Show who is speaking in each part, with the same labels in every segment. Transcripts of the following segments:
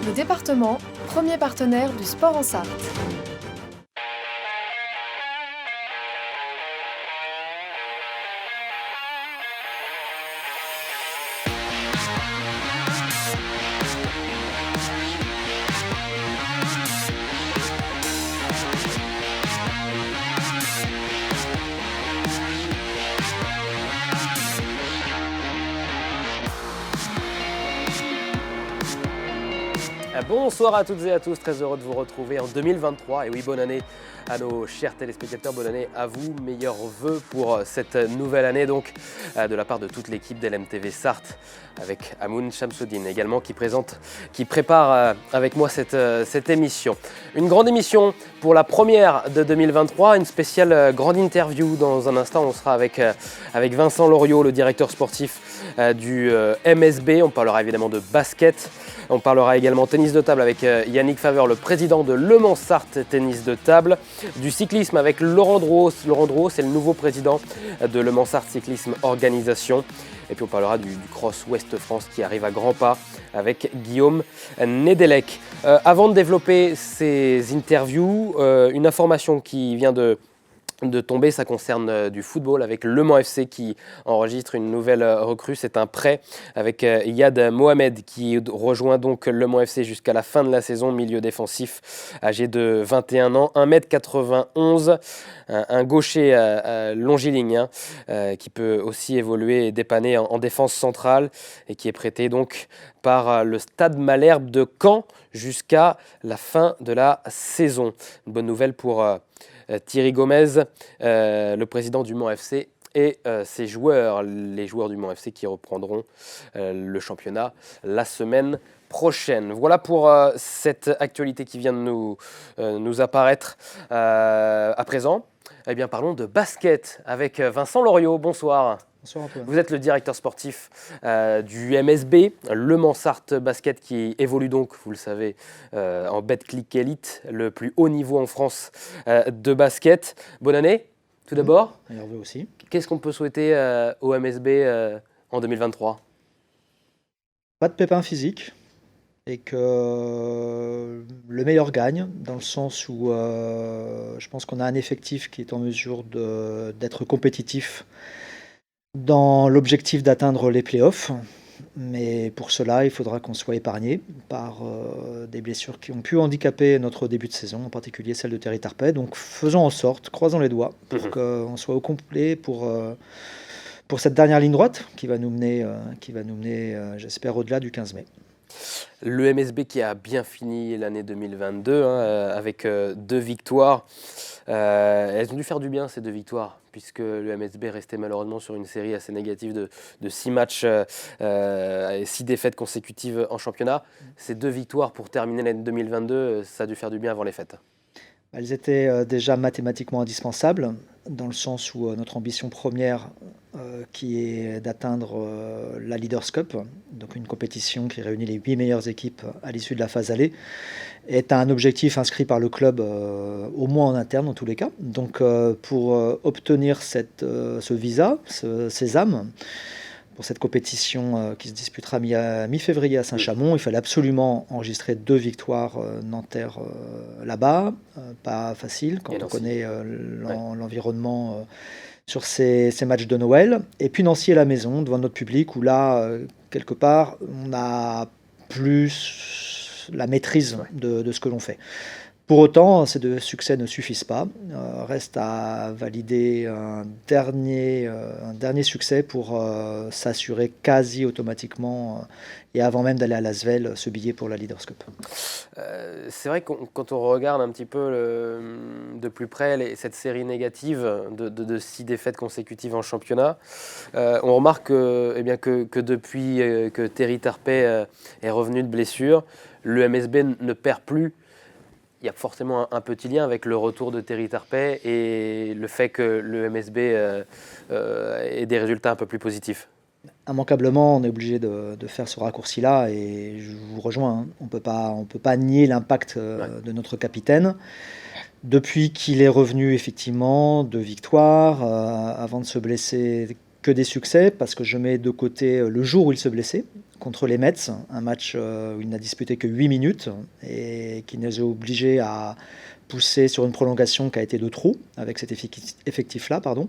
Speaker 1: Le département, premier partenaire du sport en Sarthe.
Speaker 2: Bonsoir à toutes et à tous, très heureux de vous retrouver en 2023. Et oui, bonne année à nos chers téléspectateurs, bonne année à vous, meilleurs vœux pour cette nouvelle année donc de la part de toute l'équipe d'LMTV Sarthe avec Amoun Chamsoudine également qui prépare avec moi cette émission. Une grande émission pour la première de 2023, une spéciale grande interview dans un instant. On sera avec Vincent Loriot, le directeur sportif du MSB. On parlera évidemment de basket. On parlera également tennis de table avec Yannick Faveur, le président de Le Mans Sarthe Tennis de table. Du cyclisme avec Laurent Drouot. Laurent Drouot, c'est le nouveau président de Le Mans Sarthe Cyclisme Organisation. Et puis on parlera du Cross Ouest France qui arrive à grands pas avec Guillaume Nedelec. Avant de développer ces interviews, une information qui vient de tomber, ça concerne du football avec Le Mans FC qui enregistre une nouvelle recrue. C'est un prêt avec Yad Mohamed qui rejoint donc Le Mans FC jusqu'à la fin de la saison, milieu défensif âgé de 21 ans, 1m91, un gaucher longiligne qui peut aussi évoluer et dépanner en défense centrale et qui est prêté donc par le Stade Malherbe de Caen jusqu'à la fin de la saison. Une bonne nouvelle pour Thierry Gomez, le président du Mans FC et ses joueurs, les joueurs du Mans FC qui reprendront le championnat la semaine prochaine. Voilà pour cette actualité qui vient de nous apparaître à présent. Eh bien, parlons de basket avec Vincent Loriot. Bonsoir.
Speaker 3: Bonsoir Antoine.
Speaker 2: Vous êtes le directeur sportif du MSB, Le Mans Sarthe Basket, qui évolue donc, vous le savez, en Betclic Elite, le plus haut niveau en France de basket. Bonne année, tout d'abord.
Speaker 3: Hervé aussi.
Speaker 2: Qu'est-ce qu'on peut souhaiter au MSB en 2023 ?
Speaker 3: Pas de pépins physiques et que le meilleur gagne, dans le sens où je pense qu'on a un effectif qui est en mesure d'être compétitif dans l'objectif d'atteindre les playoffs. Mais pour cela, il faudra qu'on soit épargné par des blessures qui ont pu handicaper notre début de saison, en particulier celle de Thierry Tarpey. Donc faisons en sorte, croisons les doigts, pour qu'on soit au complet pour cette dernière ligne droite qui va nous mener, j'espère, au-delà du 15 mai.
Speaker 2: Le MSB qui a bien fini l'année 2022 avec 2 victoires. Elles ont dû faire du bien, ces 2 victoires, puisque le MSB restait malheureusement sur une série assez négative de 6 matchs et 6 défaites consécutives en championnat. Ces 2 victoires pour terminer l'année 2022, ça a dû faire du bien avant les fêtes.
Speaker 3: Elles étaient déjà mathématiquement indispensables, dans le sens où notre ambition première, qui est d'atteindre la Leaders Cup, donc une compétition qui réunit les 8 meilleures équipes à l'issue de la phase aller, est un objectif inscrit par le club, au moins en interne en tous les cas. Donc pour obtenir ce visa, ce sésame, pour cette compétition qui se disputera mi-février à Saint-Chamond, il fallait absolument enregistrer 2 victoires nantaires là-bas. Pas facile quand on connaît l'environnement sur ces matchs de Noël. Et puis Nancy à la maison, devant notre public, où là, quelque part, on a plus la maîtrise de ce que l'on fait. Pour autant, ces 2 succès ne suffisent pas. Reste à valider un dernier succès pour s'assurer quasi automatiquement, et avant même d'aller à Lasvel, ce billet pour la Leaders Cup.
Speaker 2: C'est vrai que quand on regarde un petit peu de plus près cette série négative de 6 défaites consécutives en championnat, on remarque que depuis que Thierry Tarpey est revenu de blessure, le MSB ne perd plus. Il y a forcément un petit lien avec le retour de Thierry Tarpey et le fait que le MSB ait des résultats un peu plus positifs.
Speaker 3: Immanquablement, on est obligé de faire ce raccourci-là, et je vous rejoins. On peut pas nier l'impact de notre capitaine. Depuis qu'il est revenu, effectivement, 2 victoires, avant de se blesser, que des succès, parce que je mets de côté le jour où il se blessait, contre les Mets, un match où il n'a disputé que 8 minutes et qui nous a obligés à pousser sur une prolongation qui a été de trop avec cet effectif-là. Pardon.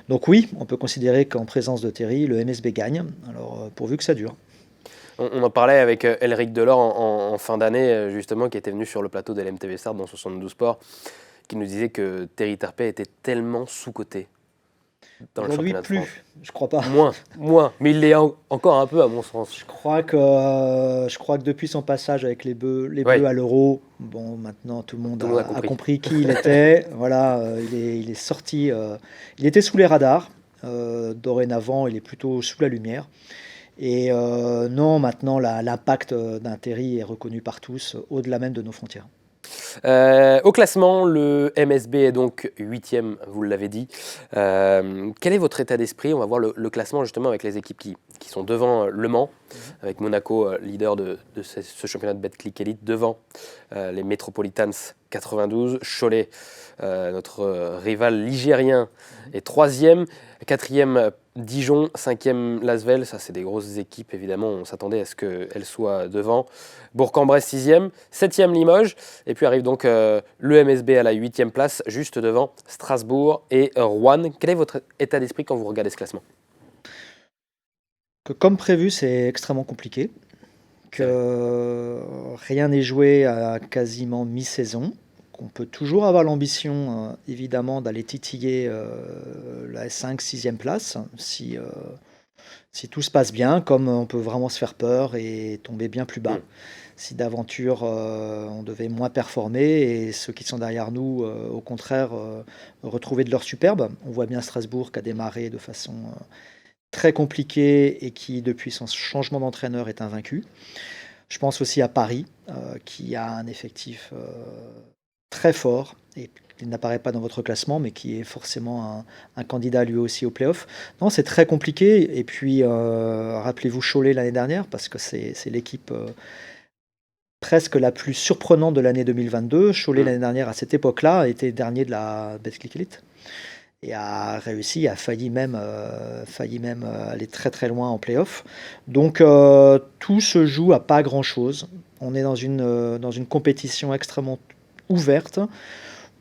Speaker 3: Donc oui, on peut considérer qu'en présence de Terry, le MSB gagne, alors pourvu que ça dure.
Speaker 2: On en parlait avec Elric Delors en fin d'année, justement, qui était venu sur le plateau de l'MTV Start dans 72 Sports, qui nous disait que Terry Terpé était tellement sous-coté dans le
Speaker 3: Aujourd'hui,
Speaker 2: championnat de
Speaker 3: plus,
Speaker 2: France.
Speaker 3: je crois pas.
Speaker 2: Moins, mais il l'est encore un peu à mon sens.
Speaker 3: Je crois que depuis son passage avec les Bleus
Speaker 2: Ouais.
Speaker 3: à l'Euro, bon, maintenant tout le monde
Speaker 2: Tout le monde a
Speaker 3: a
Speaker 2: compris.
Speaker 3: compris qui il était. Voilà, il est sorti. Il était sous les radars. Dorénavant, il est plutôt sous la lumière. Et non, maintenant, l'impact d'un Terry est reconnu par tous, au-delà même de nos frontières.
Speaker 2: Au classement, le MSB est donc 8e, vous l'avez dit. Quel est votre état d'esprit? On va voir le classement justement avec les équipes qui sont devant Le Mans, avec Monaco, leader de ce championnat de Betclic Elite, devant les Metropolitans 92, Cholet, notre rival ligérien, est 3e, 4e Dijon, 5e Lasvel, ça c'est des grosses équipes évidemment, on s'attendait à ce qu'elles soient devant. Bourg-en-Bresse 6e, 7e Limoges, et puis arrive donc le MSB à la 8e place, juste devant Strasbourg et Rouen. Quel est votre état d'esprit quand vous regardez ce classement?
Speaker 3: Que comme prévu, c'est extrêmement compliqué, que rien n'est joué à quasiment mi-saison, qu'on peut toujours avoir l'ambition, évidemment, d'aller titiller la 5e, 6e place, si tout se passe bien, comme on peut vraiment se faire peur et tomber bien plus bas. Si d'aventure on devait moins performer et ceux qui sont derrière nous, au contraire, retrouver de leur superbe. On voit bien Strasbourg qui a démarré de façon très compliquée et qui, depuis son changement d'entraîneur, est invaincu. Je pense aussi à Paris, qui a un effectif très fort et qui n'apparaît pas dans votre classement, mais qui est forcément un candidat lui aussi au play-off. Non, c'est très compliqué. Et puis, rappelez-vous Cholet l'année dernière, parce que c'est l'équipe presque la plus surprenante de l'année 2022. Cholet l'année dernière, à cette époque-là, était dernier de la Betclic Elite et a failli même aller très très loin en play-off. Donc tout se joue à pas grand-chose. On est dans une compétition extrêmement ouverte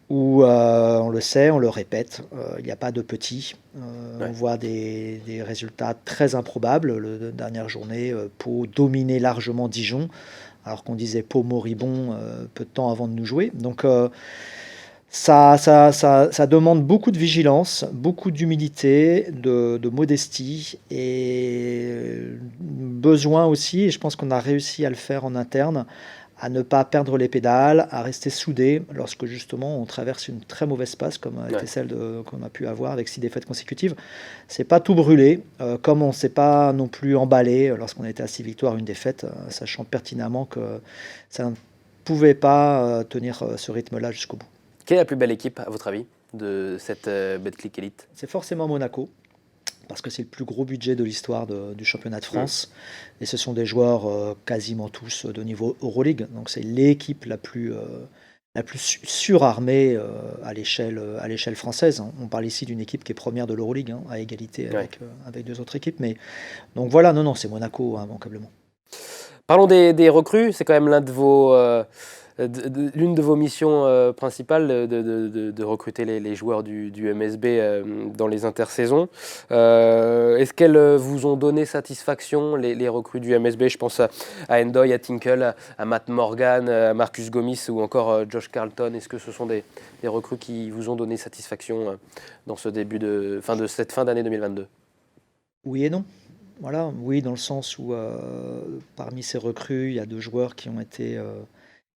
Speaker 3: où, on le sait, on le répète, il n'y a pas de petits. On voit des résultats très improbables. La dernière journée, Pau dominait largement Dijon, alors qu'on disait Pau moribond peu de temps avant de nous jouer. Donc ça demande beaucoup de vigilance, beaucoup d'humilité, de modestie et besoin aussi, et je pense qu'on a réussi à le faire en interne, à ne pas perdre les pédales, à rester soudés lorsque justement on traverse une très mauvaise passe comme a été celle qu'on a pu avoir avec 6 défaites consécutives. C'est pas tout brûlé, comme on ne s'est pas non plus emballé lorsqu'on était à 6 victoires, 1 défaite, sachant pertinemment que ça ne pouvait pas tenir ce rythme-là jusqu'au bout.
Speaker 2: Quelle est la plus belle équipe, à votre avis, de cette Betclic Elite?
Speaker 3: C'est forcément Monaco, parce que c'est le plus gros budget de l'histoire du championnat de France. Et ce sont des joueurs quasiment tous de niveau Euroleague. Donc c'est l'équipe la plus surarmée à l'échelle française. On parle ici d'une équipe qui est première de l'Euroleague, à égalité avec 2 autres équipes. Mais, donc voilà, non, c'est Monaco, immanquablement.
Speaker 2: Parlons des recrues, c'est quand même l'une de vos missions principales de recruter les joueurs du MSB dans les intersaisons. Est-ce qu'elles vous ont donné satisfaction, les recrues du MSB? Je pense à Endoy, à Tinkle, à Matt Morgan, à Marcus Gomis ou encore Josh Carlton. Est-ce que ce sont des recrues qui vous ont donné satisfaction dans ce début de cette fin d'année 2022?
Speaker 3: Oui et non. Voilà, oui, dans le sens où parmi ces recrues, il y a 2 joueurs qui ont été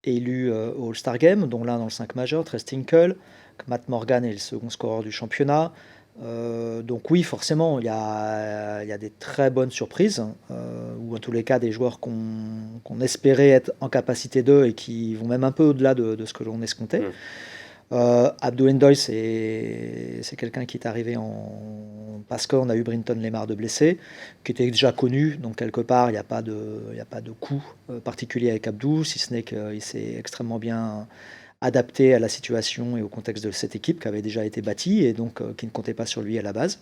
Speaker 3: élus au All-Star Game, dont l'un dans le 5 majeur, Trey Tinkle. Matt Morgan est le second scoreur du championnat. Donc oui, forcément, il y a des très bonnes surprises, ou en tous les cas des joueurs qu'on espérait être en capacité d'eux et qui vont même un peu au-delà de ce que l'on escomptait. Abdou Endoy, c'est quelqu'un qui est arrivé parce qu'on a eu Brinton Lemar de blessé, qui était déjà connu, donc quelque part il n'y a pas de coup particulier avec Abdou, si ce n'est qu'il s'est extrêmement bien adapté à la situation et au contexte de cette équipe qui avait déjà été bâtie et donc qui ne comptait pas sur lui à la base.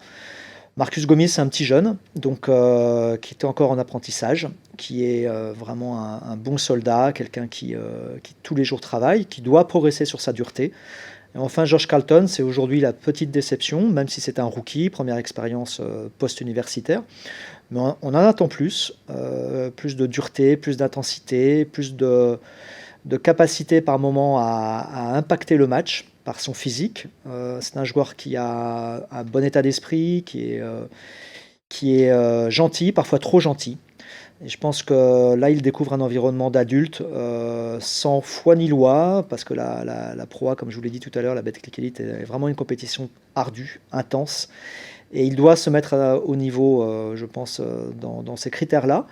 Speaker 3: Marcus Gomis, c'est un petit jeune, donc qui est encore en apprentissage, qui est vraiment un bon soldat, quelqu'un qui tous les jours travaille, qui doit progresser sur sa dureté. Et enfin, Josh Carlton, c'est aujourd'hui la petite déception, même si c'est un rookie, première expérience post-universitaire. Mais on en attend plus de dureté, plus d'intensité, plus de capacité par moment à impacter le match par son physique. C'est un joueur qui a un bon état d'esprit, qui est gentil, parfois trop gentil. Et je pense que là, il découvre un environnement d'adulte sans foi ni loi, parce que la Pro A, comme je vous l'ai dit tout à l'heure, la Betclic Elite est vraiment une compétition ardue, intense. Et il doit se mettre au niveau, je pense, dans ces critères-là.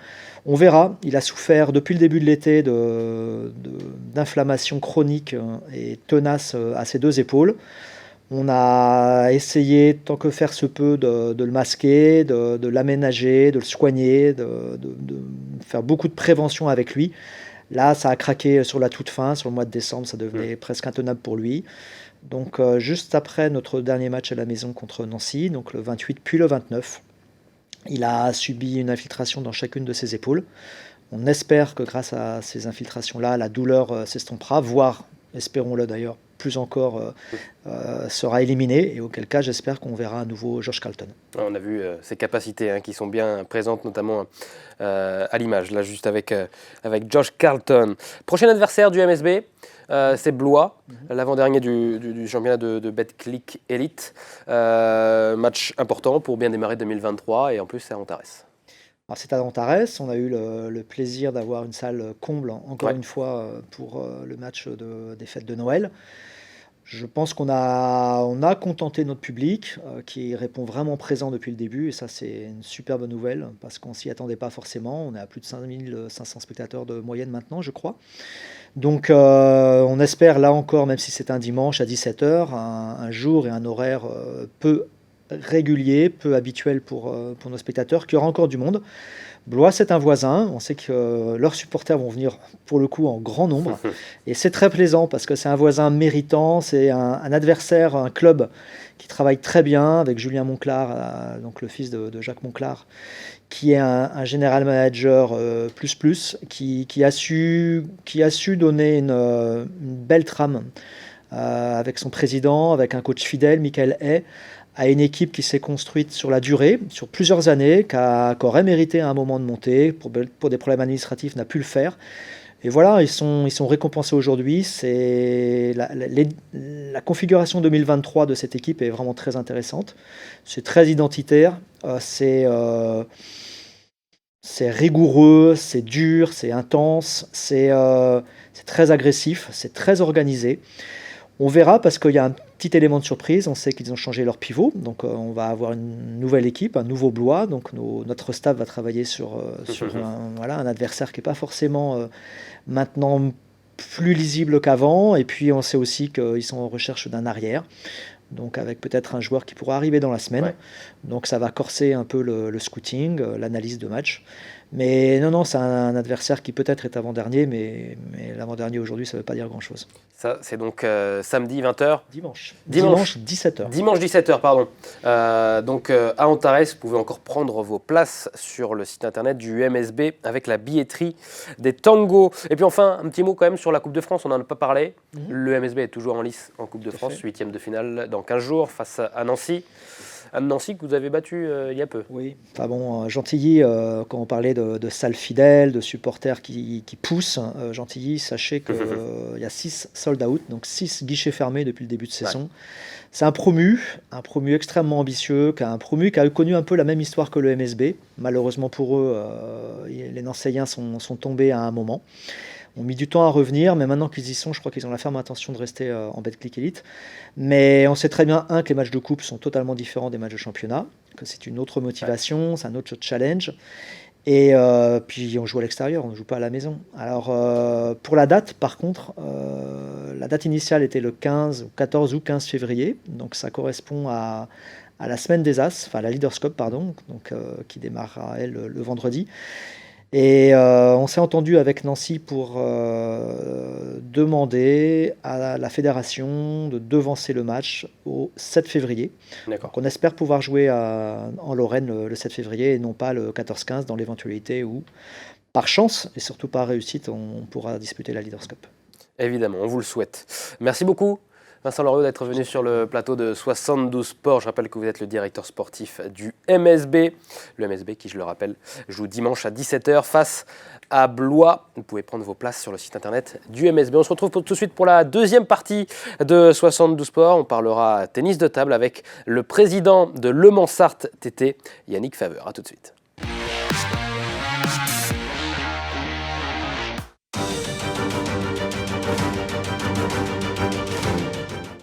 Speaker 3: On verra. Il a souffert depuis le début de l'été d'inflammation chronique et tenace à ses deux épaules. On a essayé, tant que faire se peut, de le masquer, de l'aménager, de le soigner, de faire beaucoup de prévention avec lui. Là, ça a craqué sur la toute fin, sur le mois de décembre, ça devenait presque intenable pour lui. Donc juste après notre dernier match à la maison contre Nancy, donc le 28 puis le 29, il a subi une infiltration dans chacune de ses épaules. On espère que grâce à ces infiltrations-là, la douleur s'estompera, voire, espérons-le d'ailleurs, plus encore sera éliminée, et auquel cas j'espère qu'on verra à nouveau Josh Carlton.
Speaker 2: On a vu ses capacités qui sont bien présentes, notamment à l'image, là juste avec Josh Carlton. Prochain adversaire du MSB, c'est Blois, l'avant-dernier du championnat de Betclic Elite. Match important pour bien démarrer 2023, et en plus c'est à Antares.
Speaker 3: Alors c'est à Antares, on a eu le plaisir d'avoir une salle comble, encore une fois, pour le match des fêtes de Noël. Je pense qu'on a contenté notre public, qui répond vraiment présent depuis le début, et ça c'est une superbe nouvelle, parce qu'on s'y attendait pas forcément. On est à plus de 5500 spectateurs de moyenne maintenant, je crois. Donc on espère là encore, même si c'est un dimanche à 17h, un jour et un horaire peu régulier, peu habituel pour nos spectateurs, qu'il y aura encore du monde. Blois, c'est un voisin. On sait que leurs supporters vont venir pour le coup en grand nombre. Et c'est très plaisant parce que c'est un voisin méritant, c'est un adversaire, un club qui travaille très bien avec Julien Monclar, donc le fils de Jacques Monclar, qui est un général manager qui a su donner une belle trame avec son président, avec un coach fidèle, Michael Hay, à une équipe qui s'est construite sur la durée, sur plusieurs années, qui aurait mérité à un moment de monter, pour des problèmes administratifs, n'a pu le faire. Et voilà, ils sont récompensés aujourd'hui. La configuration 2023 de cette équipe est vraiment très intéressante. C'est très identitaire, c'est rigoureux, c'est dur, c'est intense, c'est très agressif, c'est très organisé. On verra parce qu'il y a un petit élément de surprise. On sait qu'ils ont changé leur pivot, donc on va avoir une nouvelle équipe, un nouveau Blois. Donc notre staff va travailler sur un adversaire qui n'est pas forcément maintenant plus lisible qu'avant. Et puis on sait aussi qu'ils sont en recherche d'un arrière, donc avec peut-être un joueur qui pourra arriver dans la semaine. Ouais. Donc ça va corser un peu le scouting, l'analyse de match. Mais non, c'est un adversaire qui peut-être est avant-dernier, mais l'avant-dernier aujourd'hui, ça ne veut pas dire grand-chose.
Speaker 2: Ça, c'est donc samedi 20h.
Speaker 3: Dimanche 17h.
Speaker 2: Dimanche 17h, pardon. Donc à Antares, vous pouvez encore prendre vos places sur le site internet du MSB avec la billetterie des tangos. Et puis enfin, un petit mot quand même sur la Coupe de France, on n'en a pas parlé. Le MSB est toujours en lice en Coupe de France, 8e de finale dans 15 jours face à Nancy. Nancy que vous avez battu il y a peu.
Speaker 3: Oui, enfin bon, Gentilly, quand on parlait de salles fidèles, de supporters qui poussent, Gentilly, sachez qu'il y a 6 sold out, donc 6 guichets fermés depuis le début de saison. Ouais. C'est un promu extrêmement ambitieux, un promu qui a connu un peu la même histoire que le MSB. Malheureusement pour eux, les Nancéiens sont tombés à un moment. Ont mis du temps à revenir, mais maintenant qu'ils y sont, je crois qu'ils ont la ferme intention de rester en Betclic Elite. Mais on sait très bien, que les matchs de coupe sont totalement différents des matchs de championnat, que c'est une autre motivation, c'est un autre challenge. Et puis on joue à l'extérieur, on ne joue pas à la maison. Alors pour la date, par contre, la date initiale était le 14 ou 15 février, donc ça correspond à la semaine des As, enfin la Leaders Cup, pardon, donc, qui démarrera elle le vendredi. Et on s'est entendu avec Nancy pour demander à la fédération de devancer le match au 7 février.
Speaker 2: D'accord.
Speaker 3: Donc on espère pouvoir jouer en Lorraine le 7 février et non pas le 14-15 dans l'éventualité où, par chance et surtout par réussite, on pourra disputer la Leaders Cup.
Speaker 2: Évidemment, on vous le souhaite. Merci beaucoup, Vincent Loriot, d'être venu sur le plateau de 72 Sports. Je rappelle que vous êtes le directeur sportif du MSB. Le MSB qui, je le rappelle, joue dimanche à 17h face à Blois. Vous pouvez prendre vos places sur le site internet du MSB. On se retrouve tout de suite pour la deuxième partie de 72 Sports. On parlera tennis de table avec le président de Le Mans Sarthe TT, Yannick Faveur. A tout de suite.